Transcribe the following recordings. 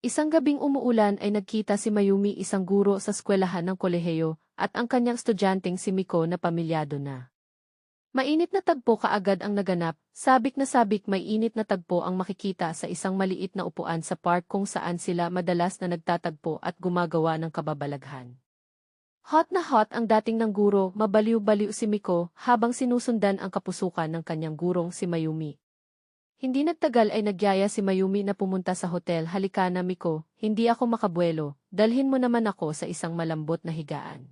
Isang gabing umuulan ay nagkita si Mayumi isang guro sa eskwelahan ng kolehiyo at ang kanyang estudyanteng si Miko na pamilyado na. Mainit na tagpo kaagad ang naganap, sabik na sabik may init na tagpo ang makikita sa isang maliit na upuan sa park kung saan sila madalas na nagtatagpo at gumagawa ng kababalaghan. Hot na hot ang dating ng guro, mabaliw-baliw si Miko habang sinusundan ang kapusukan ng kanyang gurong si Mayumi. Hindi nagtagal ay nagyaya si Mayumi na pumunta sa hotel. Halika na Miko, hindi ako makabuelo, dalhin mo naman ako sa isang malambot na higaan.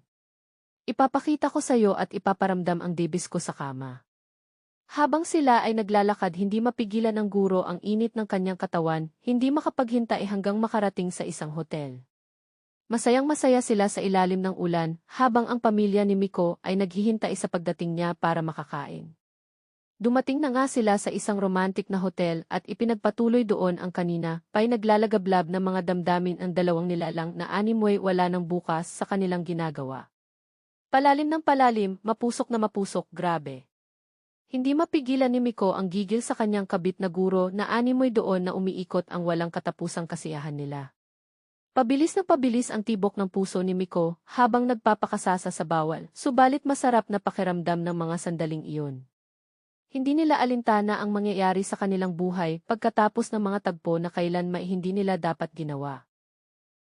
Ipapakita ko sa'yo at ipaparamdam ang dibis ko sa kama. Habang sila ay naglalakad hindi mapigilan ng guro ang init ng kanyang katawan, hindi makapaghintay hanggang makarating sa isang hotel. Masayang-masaya sila sa ilalim ng ulan, habang ang pamilya ni Miko ay naghihintay sa pagdating niya para makakain. Dumating na nga sila sa isang romantic na hotel at ipinagpatuloy doon ang kanina pa'y naglalagablab ng mga damdamin ang dalawang nilalang na animoy wala ng bukas sa kanilang ginagawa. Palalim ng palalim, mapusok na mapusok, grabe. Hindi mapigilan ni Miko ang gigil sa kanyang kabit na guro na animoy doon na umiikot ang walang katapusang kasiyahan nila. Pabilis na pabilis ang tibok ng puso ni Miko habang nagpapakasasa sa bawal, subalit masarap na pakiramdam ng mga sandaling iyon. Hindi nila alintana ang mangyayari sa kanilang buhay pagkatapos ng mga tagpo na kailanman hindi nila dapat ginawa.